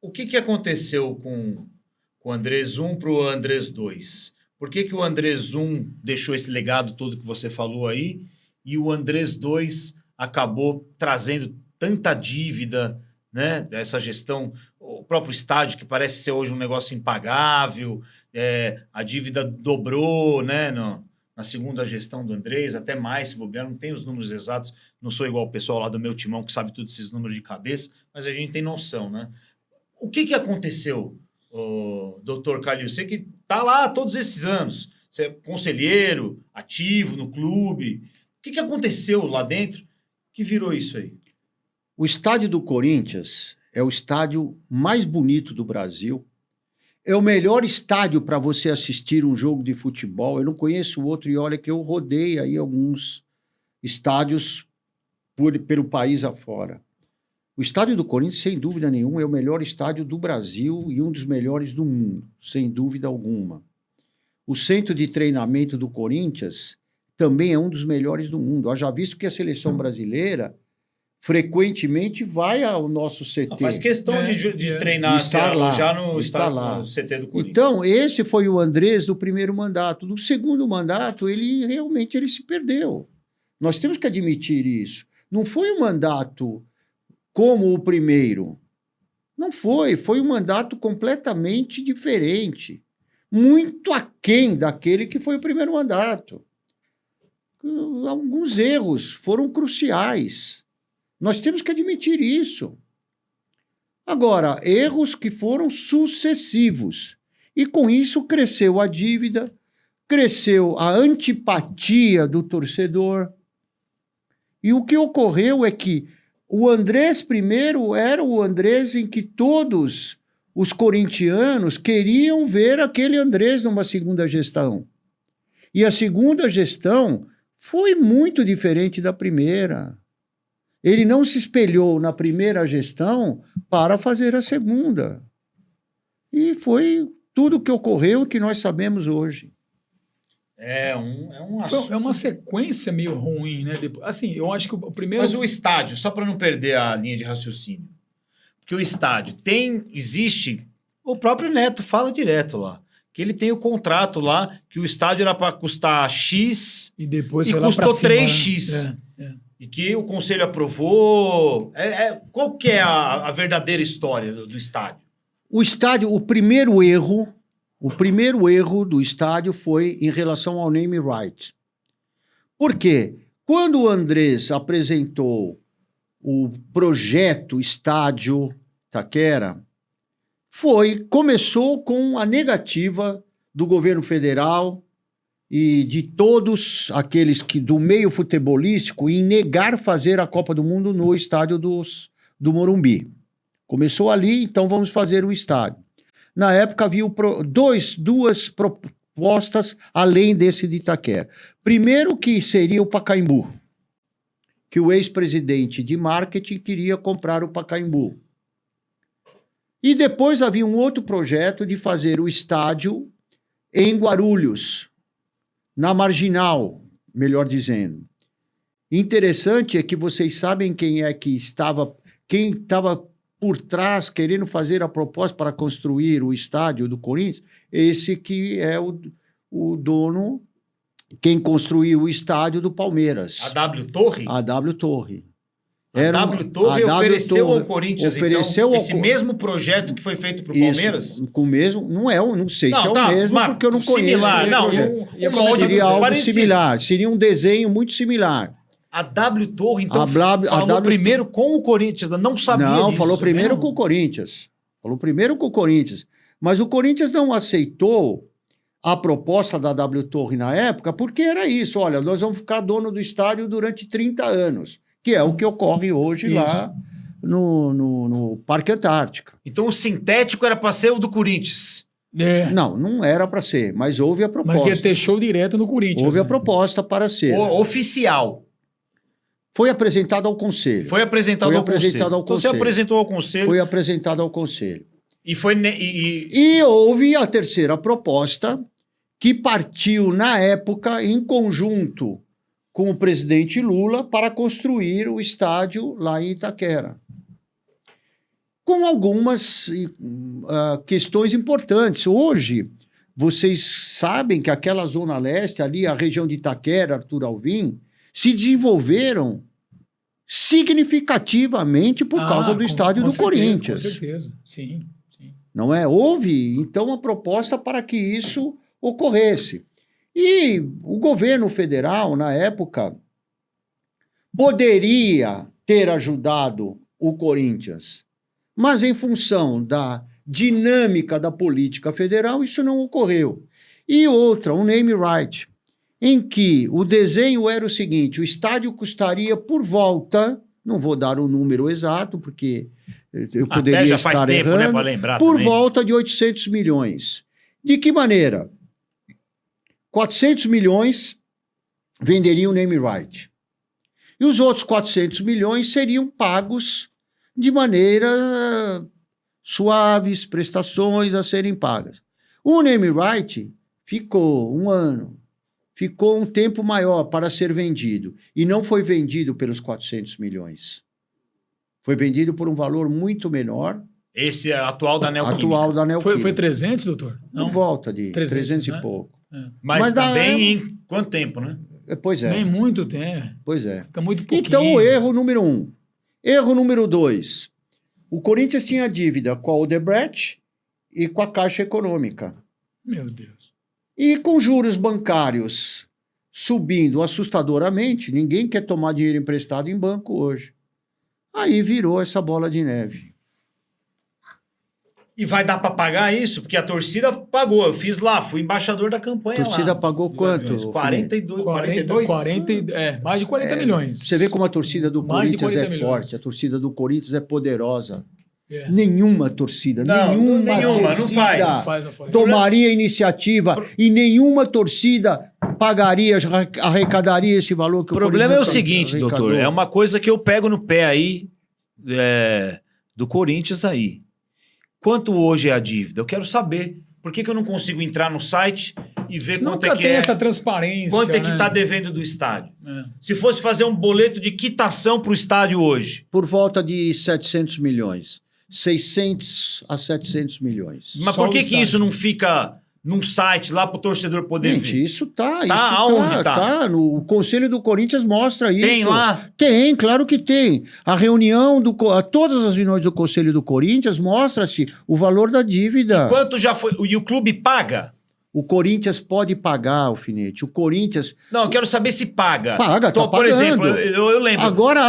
O que aconteceu com o Andrés 1 para o Andrés 2? Por que o Andrés 1 deixou esse legado todo que você falou aí e o Andrés 2 acabou trazendo tanta dívida, né? Essa gestão, o próprio estádio, que parece ser hoje um negócio impagável, a dívida dobrou, né? Na segunda gestão do Andrés, até mais, se bobear, não tem os números exatos, não sou igual o pessoal lá do meu timão que sabe todos esses números de cabeça, mas a gente tem noção, né? O que aconteceu, doutor Calil? Você que está lá todos esses anos, você é conselheiro, ativo no clube. O que aconteceu lá dentro que virou isso aí? O estádio do Corinthians é o estádio mais bonito do Brasil. É o melhor estádio para você assistir um jogo de futebol. Eu não conheço outro, e olha que eu rodei aí alguns estádios pelo país afora. O estádio do Corinthians, sem dúvida nenhuma, é o melhor estádio do Brasil e um dos melhores do mundo, sem dúvida alguma. O centro de treinamento do Corinthians também é um dos melhores do mundo. Haja visto que a seleção brasileira frequentemente vai ao nosso CT. Faz questão de treinar estar lá, já no CT do Corinthians. Então, esse foi o Andrés do primeiro mandato. Do segundo mandato, ele realmente se perdeu. Nós temos que admitir isso. Não foi um mandato como o primeiro. Não foi. Foi um mandato completamente diferente. Muito aquém daquele que foi o primeiro mandato. Alguns erros foram cruciais. Nós temos que admitir isso. Agora, erros que foram sucessivos. E com isso cresceu a dívida, cresceu a antipatia do torcedor. E o que ocorreu é que o Andrés primeiro era o Andrés em que todos os corintianos queriam ver aquele Andrés numa segunda gestão. E a segunda gestão foi muito diferente da primeira. Ele não se espelhou na primeira gestão para fazer a segunda. E foi tudo o que ocorreu e que nós sabemos hoje. É uma sequência meio ruim, né? Assim, eu acho que o primeiro... Mas o estádio, só para não perder a linha de raciocínio, porque o estádio existe, o próprio Neto fala direto lá, que ele tem o contrato lá, que o estádio era para custar X e depois custou 3X. E que o conselho aprovou. Qual que é a verdadeira história do estádio? O estádio, o primeiro erro do estádio foi em relação ao name right. Por quê? Quando o Andrés apresentou o projeto Estádio Itaquera, começou com a negativa do governo federal e de todos aqueles que do meio futebolístico em negar fazer a Copa do Mundo no estádio do Morumbi. Começou ali, então vamos fazer o estádio. Na época havia duas propostas além desse de Itaquera. Primeiro que seria o Pacaembu, que o ex-presidente de marketing queria comprar o Pacaembu. E depois havia um outro projeto de fazer o estádio em Guarulhos, na Marginal, melhor dizendo. Interessante é que vocês sabem quem estava por trás querendo fazer a proposta para construir o estádio do Corinthians. Esse que é o dono, quem construiu o estádio do Palmeiras. A W Torre? A W Torre. A W Torre ofereceu ao Corinthians, esse mesmo projeto que foi feito para o Palmeiras? Com o mesmo, não sei se é o mesmo, porque eu não conheço. Similar, seria algo similar, seria um desenho muito similar. A W Torre, então, falou primeiro com o Corinthians, não sabia disso. Não, falou primeiro com o Corinthians. Mas o Corinthians não aceitou a proposta da W Torre na época, porque era isso, olha, nós vamos ficar dono do estádio durante 30 anos. Que é o que ocorre hoje lá no Parque Antártica. Então o sintético era para ser o do Corinthians? Não era para ser, mas houve a proposta. Mas ia ter show direto no Corinthians. Houve a proposta para ser. Oficial. Foi apresentado ao Conselho. Então você apresentou ao Conselho? Foi apresentado ao Conselho. E houve a terceira proposta, que partiu na época em conjunto com o presidente Lula para construir o estádio lá em Itaquera. com algumas questões importantes. Hoje, vocês sabem que aquela Zona Leste, ali, a região de Itaquera, Arthur Alvim, se desenvolveram significativamente por causa do estádio do Corinthians. Com certeza, sim. Não é? Houve, então, uma proposta para que isso ocorresse. E o governo federal, na época, poderia ter ajudado o Corinthians, mas em função da dinâmica da política federal, isso não ocorreu. E outra, um name right, em que o desenho era o seguinte: o estádio custaria por volta, não vou dar o número exato, porque eu poderia já estar faz tempo, errando, né, para lembrar por também. volta de 800 milhões. De que maneira? 400 milhões venderiam o name right. E os outros 400 milhões seriam pagos de maneira suaves, prestações a serem pagas. O name right ficou 1 ano, ficou um tempo maior para ser vendido. E não foi vendido pelos 400 milhões. Foi vendido por um valor muito menor. Esse é atual da Neoquímica. Atual da Neoquímica. Foi 300, doutor? Por volta de 300 né? e pouco. Mas também da- em quanto tempo, né? Pois é. Nem muito tempo. Pois é. Fica muito pouquinho. Então, o erro número 1. Erro número 2. O Corinthians tinha dívida com a Odebrecht e com a Caixa Econômica. Meu Deus. E com juros bancários subindo assustadoramente, ninguém quer tomar dinheiro emprestado em banco hoje. Aí virou essa bola de neve. E vai dar para pagar isso? Porque a torcida pagou. Eu fiz lá, fui embaixador da campanha A torcida lá. pagou quanto? 42, 42? Mais de 40 milhões. Você vê como a torcida do Mais de Corinthians 40 é milhões. forte, a torcida do Corinthians é poderosa. É. Nenhuma torcida, Não, nenhuma, não torcida faz. Não faz. tomaria iniciativa e nenhuma torcida pagaria, arrecadaria esse valor que O problema é o Corinthians seguinte, arrecadou. doutor, é uma coisa que eu pego no pé aí do Corinthians aí. Quanto hoje é a dívida? Eu quero saber. Por que eu não consigo entrar no site e ver quanto Nunca é que tem é? essa transparência. Quanto é que né? está devendo do estádio? É. Se fosse fazer um boleto de quitação para o estádio hoje. Por volta de 700 milhões. 600 a 700 milhões. Mas Só por que o que estádio. isso não fica num site lá para o torcedor poder Gente, ver? isso tá. Aonde tá? Tá. O Conselho do Corinthians mostra isso. Tem lá? Tem, claro que tem. A reunião todas as reuniões do Conselho do Corinthians mostra-se o valor da dívida. Quanto já foi? E o clube paga? O Corinthians pode pagar, Alfinete. O Corinthians Não, eu quero saber se paga. paga, tá Por pagando. exemplo, eu lembro. Agora,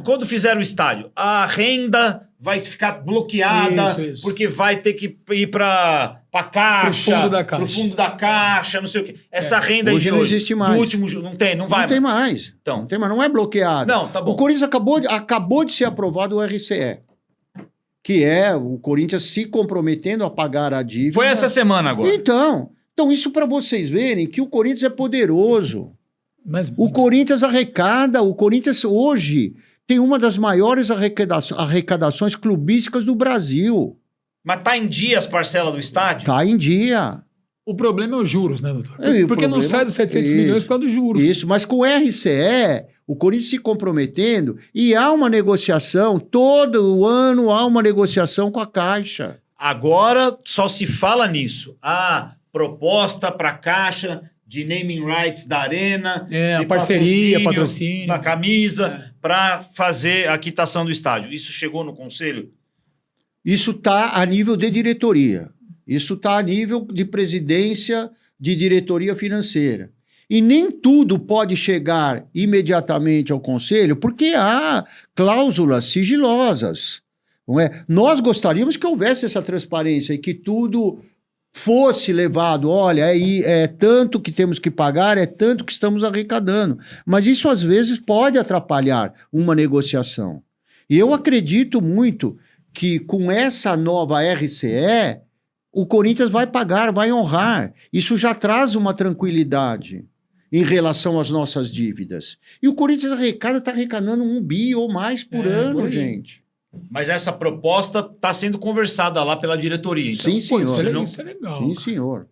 Quando fizeram o estádio, a renda vai ficar bloqueada Isso. porque vai ter que ir para caixa, Pro fundo da caixa. pro fundo da caixa, não sei o quê. Essa renda aí hoje de não hoje, existe mais. do último, não tem, não vai. não tem mais. Então. Não tem mais, não é bloqueado. Não, tá bom. O Corinthians acabou de ser aprovado o RCE, que é o Corinthians se comprometendo a pagar a dívida. Foi essa semana agora. Então isso para vocês verem que o Corinthians é poderoso. Mas O Corinthians arrecada, o Corinthians hoje tem uma das maiores arrecadações clubísticas do Brasil. Mas tá em dia as parcelas do estádio? Tá em dia. o problema é os juros, né, doutor? E o Porque não problema- sai dos 700 Isso. milhões por causa dos juros. Isso, mas com o RCE, o Corinthians se comprometendo e há uma negociação, todo ano há uma negociação com a Caixa. Agora só se fala nisso. A proposta para a Caixa de naming rights da Arena, É, a de parceria, patrocínio. na camisa, É. para fazer a quitação do estádio. Isso chegou no conselho? Isso está a nível de diretoria. Isso está a nível de presidência de diretoria financeira. E nem tudo pode chegar imediatamente ao conselho, porque há cláusulas sigilosas. Não é? Nós gostaríamos que houvesse essa transparência e que tudo fosse levado. Olha, é tanto que temos que pagar, é tanto que estamos arrecadando. Mas isso, às vezes, pode atrapalhar uma negociação. E eu acredito muito que com essa nova RCE, o Corinthians vai pagar, vai honrar. Isso já traz uma tranquilidade em relação às nossas dívidas. E o Corinthians está arrecadando 1 bi ou mais por ano, por aí. gente. Mas essa proposta está sendo conversada lá pela diretoria. Então. Sim, Pô, senhor. isso, não- isso é legal. Sim, senhor.